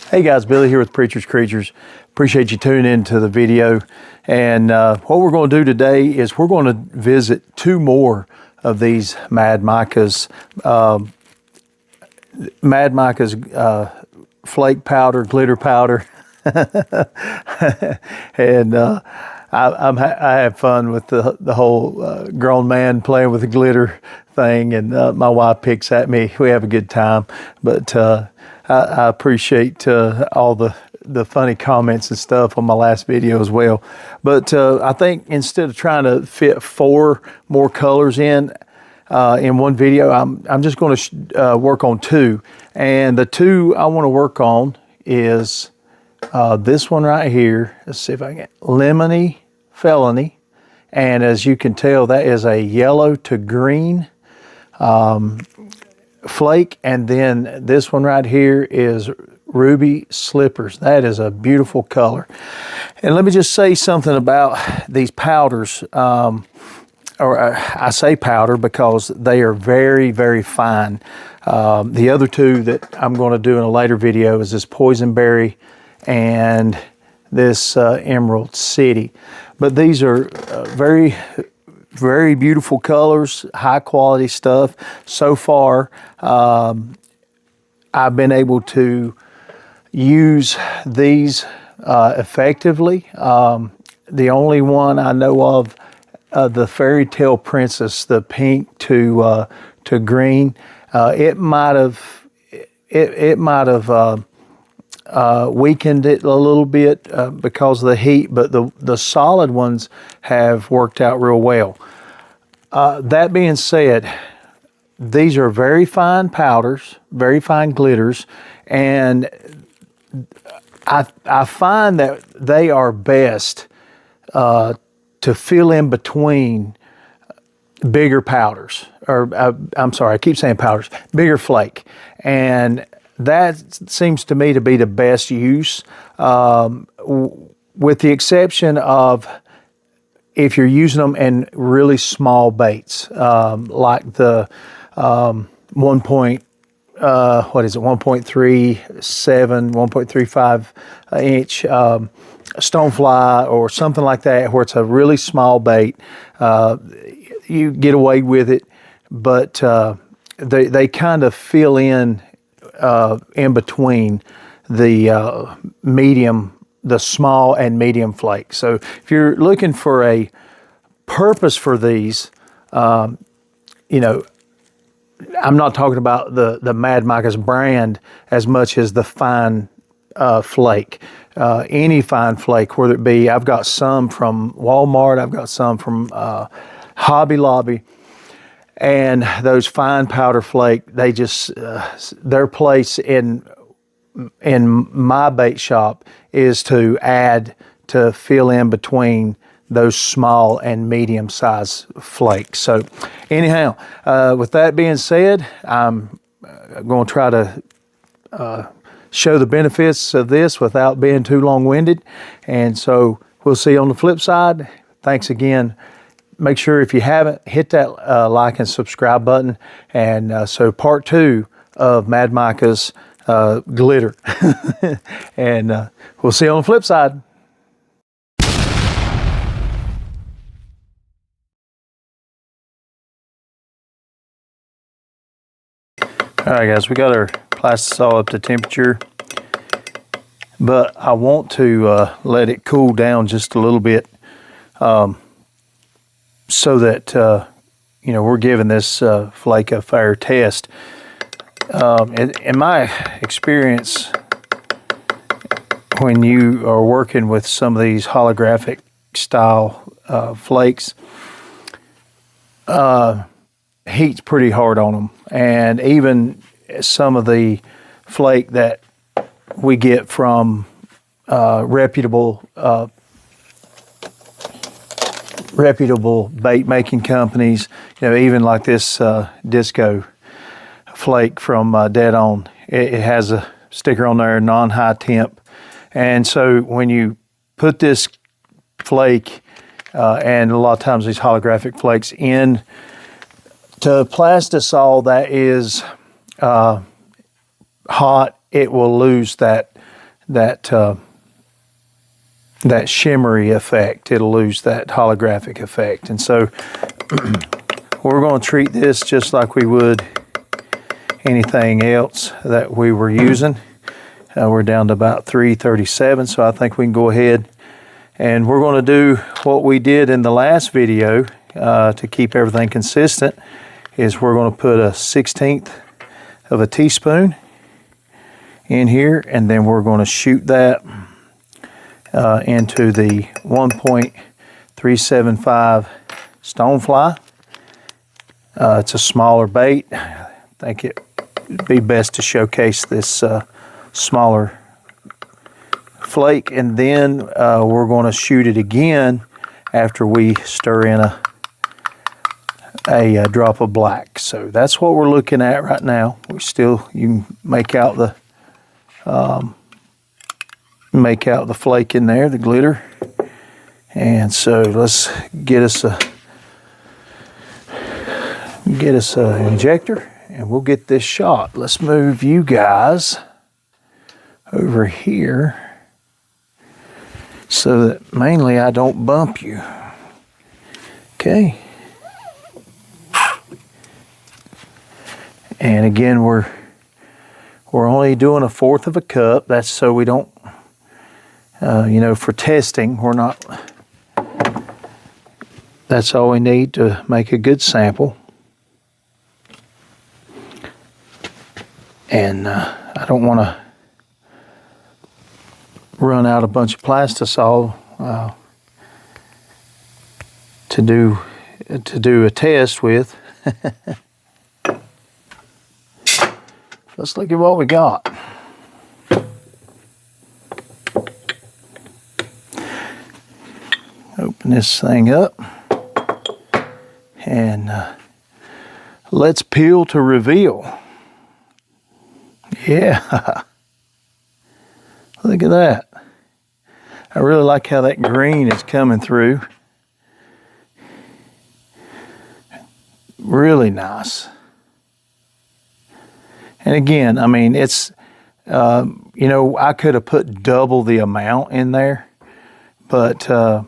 Hey guys, Billy here with Preacher's Creatures. Appreciate you tuning into the video. And what we're going to do today is we're going to visit two more of these Mad Micas. Mad Micas flake powder, glitter powder. And I have fun with the whole grown man playing with the glitter thing, and my wife picks at me. We have a good time, but I appreciate all the funny comments and stuff on my last video as well. But I think instead of trying to fit 4 more colors in one video, I'm just going to work on 2. And the 2 I want to work on is this one right here. Let's see if I can. Lemony, Felony. And as you can tell, that is a yellow to green flake. And then this one right here is Ruby Slippers. That is a beautiful color. And let me just say something about these powders. I say powder because they are very, very fine. The other 2 that I'm going to do in a later video is this Poison Berry and this Emerald City. But these are very, very beautiful colors, high quality stuff. So far, I've been able to use these effectively. The only one I know of, the Fairy Tale Princess, the pink to green, it might have weakened it a little bit because of the heat, but the solid ones have worked out real well. That being said, these are very fine powders, very fine glitters, and I find that they are best to fill in between bigger powders, or I'm sorry, I keep saying powders, bigger flake. And that seems to me to be the best use, with the exception of if you're using them in really small baits, like the 1.37, 1.35 inch stonefly or something like that, where it's a really small bait. You get away with it, but they kind of fill in between the the small and medium flake. So if you're looking for a purpose for these, you know, I'm not talking about the Mad Micas brand as much as the fine flake. Any fine flake, whether it be, I've got some from Walmart, I've got some from Hobby Lobby, and those fine powder flake, they just, their place in my bait shop is to fill in between those small and medium size flakes. So anyhow, with that being said, I'm going to try to show the benefits of this without being too long-winded. And so we'll see you on the flip side. Thanks again. Make sure if you haven't, hit that like and subscribe button. And so part 2 of Mad Micas Glitter. And we'll see you on the flip side. All right, guys, we got our plastisol up to temperature, but I want to let it cool down just a little bit, so that you know, we're giving this flake a fair test. In my experience, when you are working with some of these holographic style flakes, heat's pretty hard on them. And even some of the flake that we get from reputable bait making companies, you know, even like this disco flake from Dead On, it has a sticker on there, non-high temp. And so when you put this flake, and a lot of times these holographic flakes, in to plastisol that is hot, it will lose that that that shimmery effect. It'll lose that holographic effect. And so we're going to treat this just like we would anything else that we were using. We're down to about 337, so I think we can go ahead and we're going to do what we did in the last video to keep everything consistent. Is we're going to put a 1/16 of a teaspoon in here, and then we're going to shoot that into the 1.375 stonefly. It's a smaller bait. I think it'd be best to showcase this smaller flake, and then we're going to shoot it again after we stir in a drop of black. So that's what we're looking at right now. You can make out the flake in there, the glitter. And so let's get us a injector, and we'll get this shot. Let's move you guys over here so that mainly I don't bump you. Okay. And again, we're only doing 1/4 of a cup. That's so we don't, for testing, that's all we need to make a good sample. And I don't want to run out a bunch of plastisol to do a test with. Let's look at what we got. Open this thing up, and let's peel to reveal. Yeah, look at that. I really like how that green is coming through. Really nice. And again, I mean, it's, I could have put double the amount in there, but, I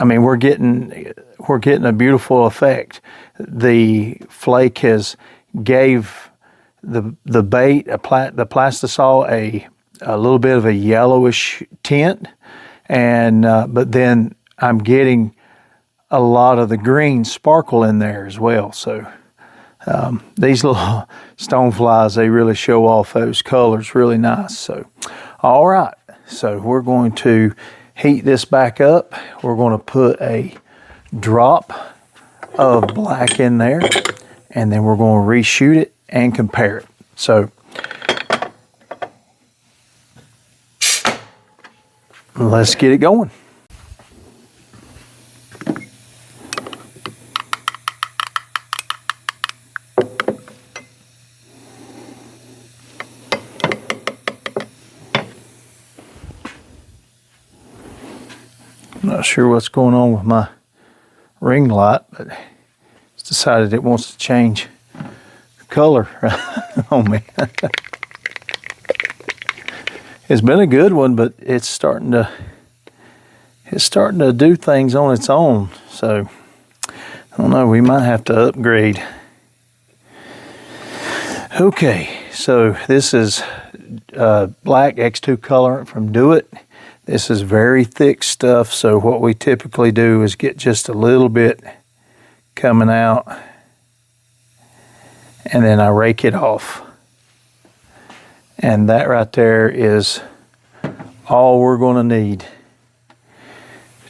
mean, we're getting a beautiful effect. The flake has gave the bait, the plastisol, a little bit of a yellowish tint, and but then I'm getting a lot of the green sparkle in there as well. So these little stoneflies, they really show off those colors really nice. So, all right, so we're going to heat this back up. We're going to put a drop of black in there, and then we're going to reshoot it and compare it. So let's get it going. I'm not sure what's going on with my ring light, but it's decided it wants to change color on me. It's been a good one, but it's starting to do things on its own. So I don't know, we might have to upgrade. Okay, so this is black X2 colorant from Do It. This is very thick stuff, so what we typically do is get just a little bit coming out, and then I rake it off. And that right there is all we're going to need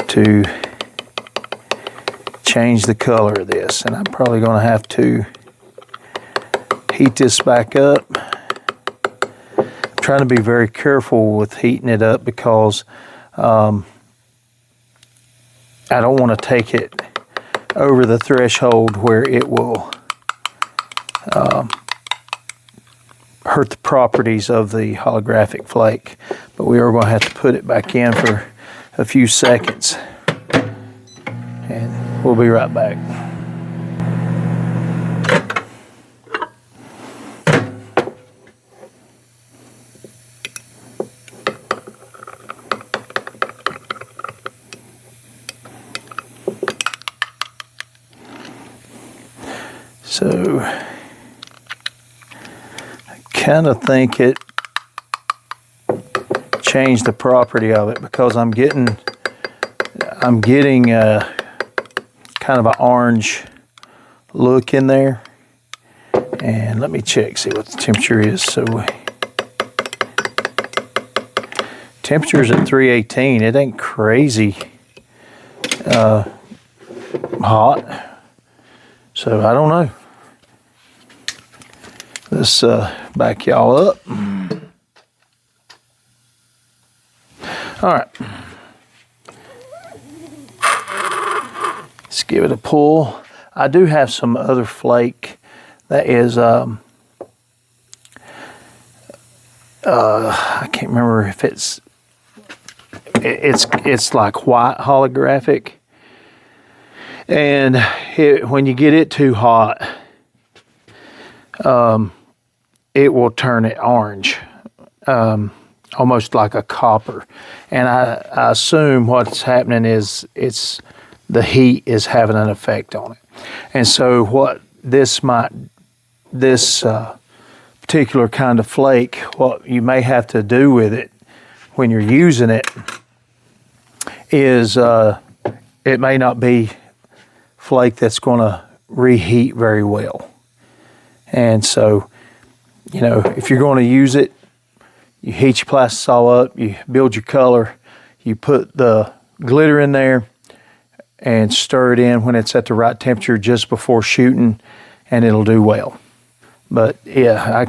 to change the color of this. And I'm probably going to have to heat this back up. I'm trying to be very careful with heating it up because I don't want to take it over the threshold where it will hurt the properties of the holographic flake. But we are going to have to put it back in for a few seconds, and we'll be right back. So I kind of think it changed the property of it, because I'm getting kind of an orange look in there. And let me check, see what the temperature is. So temperature's at 318. It ain't crazy hot. So I don't know. Let's back y'all up. All right. Let's give it a pull. I do have some other flake that is, I can't remember if it's like white holographic. And when you get it too hot, it will turn it orange, almost like a copper. And I assume what's happening is the heat is having an effect on it. And so what this particular kind of flake, what you may have to do with it when you're using it is it may not be flake that's going to reheat very well. And so, you know, if you're going to use it, you heat your plastisol up, you build your color, you put the glitter in there and stir it in when it's at the right temperature just before shooting, and it'll do well. But yeah,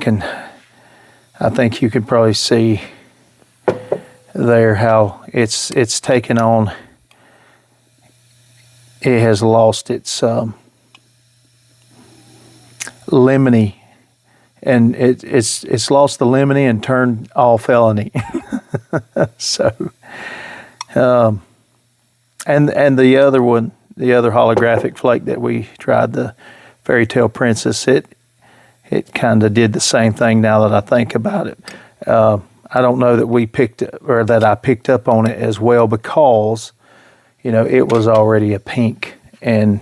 I think you can probably see there how it's taken on. It has lost its lemony, and it's lost the lemony and turned all felony. So, and the other one, the other holographic flake that we tried, the Fairy Tale Princess, it kind of did the same thing. Now that I think about it, I don't know that I picked up on it as well, because, you know, it was already a pink, and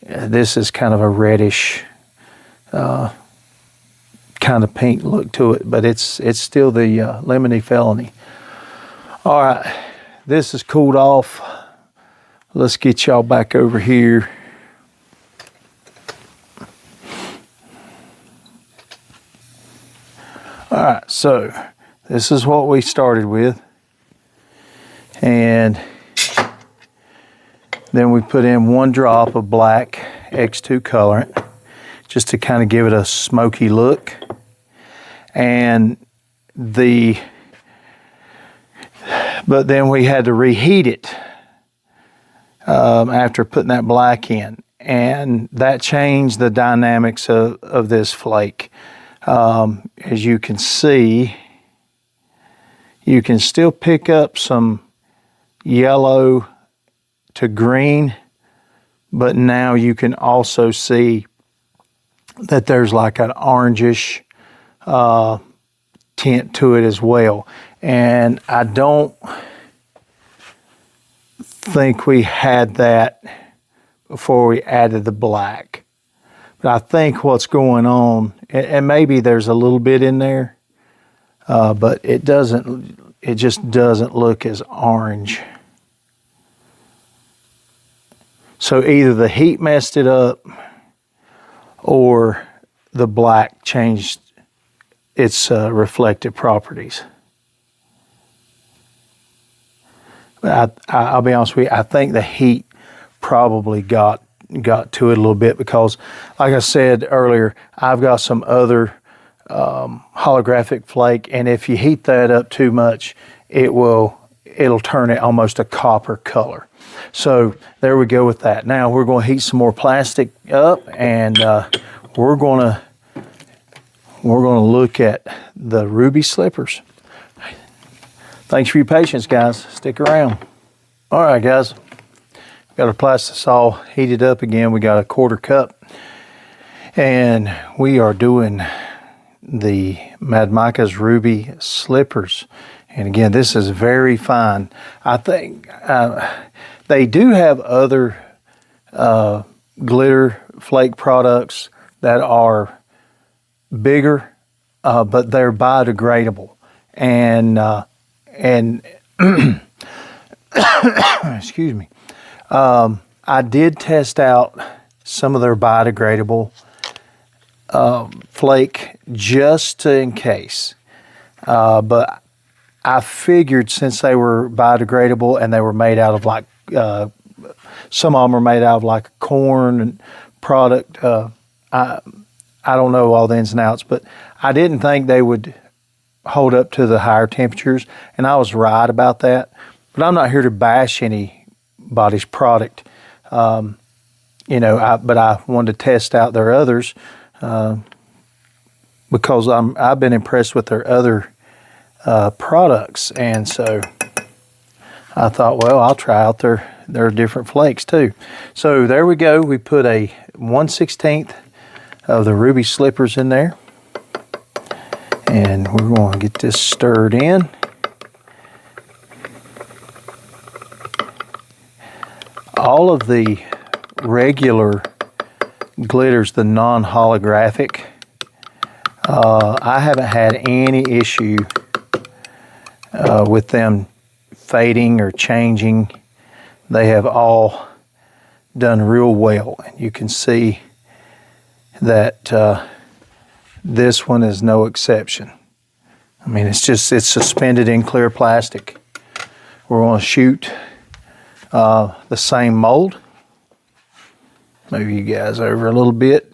this is kind of a reddish kind of pink look to it, but it's still the Lemony Felony. All right, this is cooled off. Let's get y'all back over here. All right, so this is what we started with. And then we put in 1 drop of black X2 colorant, just to kind of give it a smoky look. And but then we had to reheat it after putting that black in, and that changed the dynamics of this flake. As you can see, you can still pick up some yellow to green, but now you can also see that there's like an orangish tint to it as well. And I don't think we had that before we added the black. But I think what's going on, and maybe there's a little bit in there, but it just doesn't look as orange. So either the heat messed it up, or the black changed its reflective properties. But I'll be honest with you, I think the heat probably got to it a little bit, because, like I said earlier, I've got some other holographic flake, and if you heat that up too much, it'll turn it almost a copper color. So there we go with that. Now we're going to heat some more plastic up, and we're going to look at the ruby slippers. Thanks for your patience, guys. Stick around. All right, guys. Got our plastisol heated up again. We got a 1/4 cup, and we are doing the Mad Micas ruby slippers. And again, this is very fine. I think they do have other glitter flake products that are bigger, but they're biodegradable. And excuse me. I did test out some of their biodegradable flake just in case. But I figured since they were biodegradable and they were made out of like, some of them are made out of like a corn and product. I don't know all the ins and outs, but I didn't think they would hold up to the higher temperatures, and I was right about that. But I'm not here to bash anybody's product, but I wanted to test out their others because I've been impressed with their other products, and so I thought, well, I'll try out their different flakes too. So there we go. We put a 1/16 of the ruby slippers in there, and we're going to get this stirred in. All of the regular glitters, the non-holographic, I haven't had any issue with them fading or changing. They have all done real well, and you can see that this one is no exception. I mean, it's suspended in clear plastic. We're going to shoot the same mold. Move you guys over a little bit.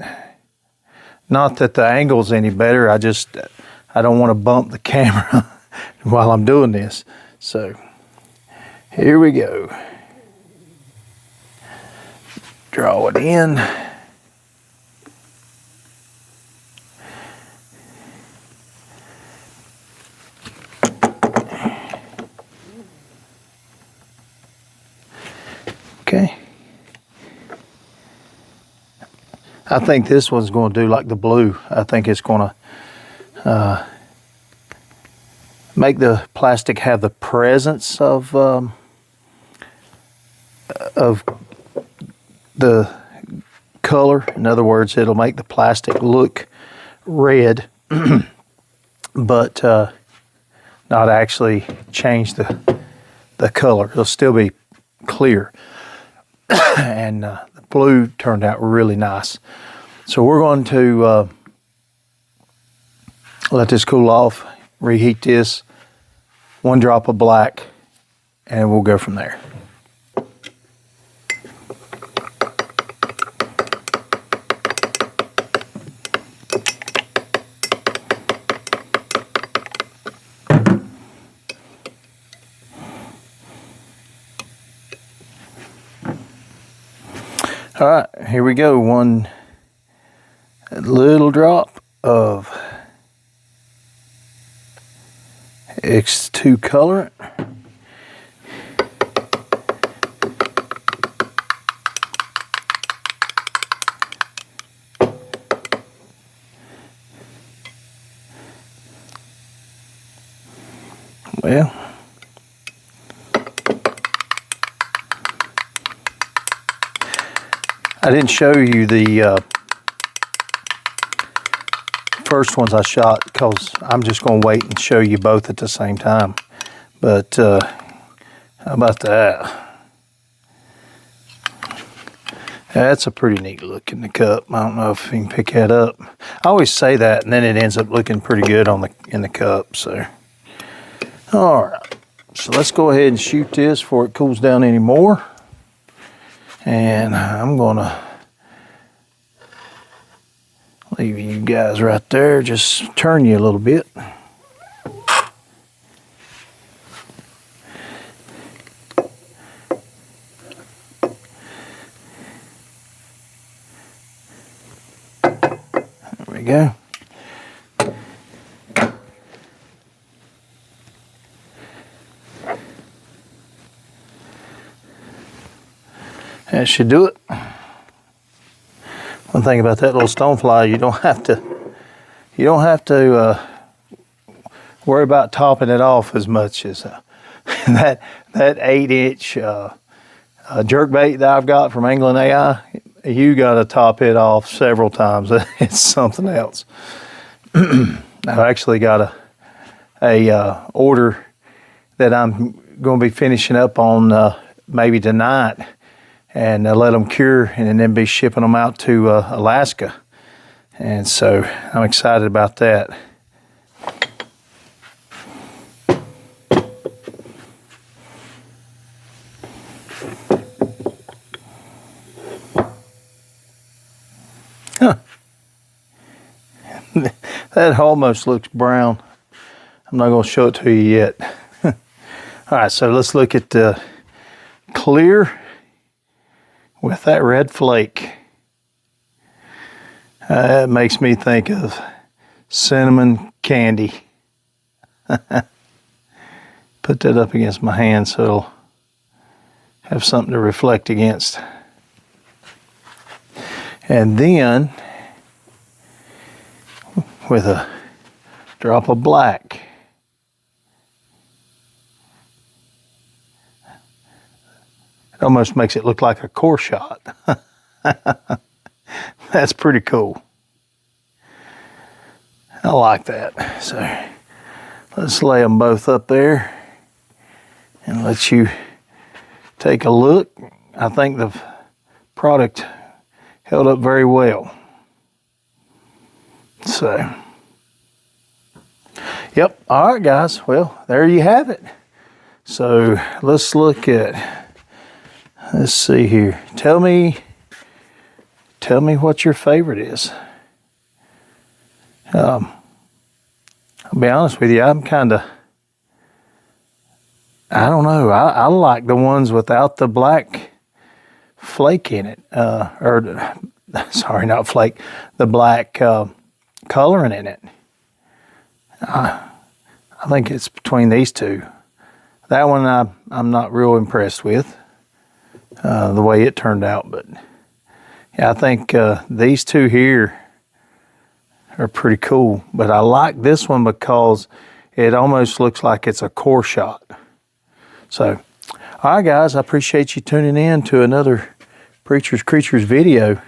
Not that the angle's any better, I don't want to bump the camera while I'm doing this. So here we go. Draw it in. Okay. I think this one's going to do like the blue. I think it's going to make the plastic have the presence of the color. In other words, it'll make the plastic look red, but not actually change the color. It'll still be clear. And the blue turned out really nice. So we're going to let this cool off, reheat this, 1 drop of black, and we'll go from there. All right, here we go. 1 little drop of X2 colorant. Well, I didn't show you the first ones I shot because I'm just going to wait and show you both at the same time. But how about that? That's a pretty neat look in the cup. I don't know if you can pick that up. I always say that, and then it ends up looking pretty good in the cup. So, all right. So let's go ahead and shoot this before it cools down any more. And I'm going to leave you guys right there. Just turn you a little bit. There we go. That should do it. One thing about that little stonefly, you don't have to worry about topping it off as much as that 8-inch jerkbait that I've got from England AI. you got to top it off several times. It's something else. I've actually got a order that I'm going to be finishing up on maybe tonight, and let them cure and then be shipping them out to Alaska. And so I'm excited about that. Huh. That almost looks brown. I'm not going to show it to you yet. All right, so let's look at the clear with that red flake. It makes me think of cinnamon candy. Put that up against my hand so it'll have something to reflect against. And then with a drop of black. It almost makes it look like a core shot. That's pretty cool. I like that. So let's lay them both up there and let you take a look. I think the product held up very well. So, yep. All right, guys. Well, there you have it. So let's look at, let's see here. Tell me what your favorite is. I'll be honest with you, I'm kind of, I don't know. I like the ones without the black flake in it. Sorry, not flake. The black coloring in it. I think it's between these two. That one I'm not real impressed with the way it turned out, but yeah, I think these two here are pretty cool. But I like this one because it almost looks like it's a core shot. So, all right, guys, I appreciate you tuning in to another Preachers Creatures video.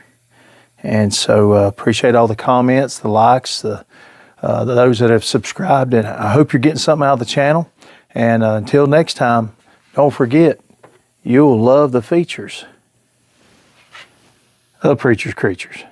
And so appreciate all the comments, the likes, those that have subscribed. And I hope you're getting something out of the channel. And until next time, don't forget, you'll love the features of Preachers Creatures.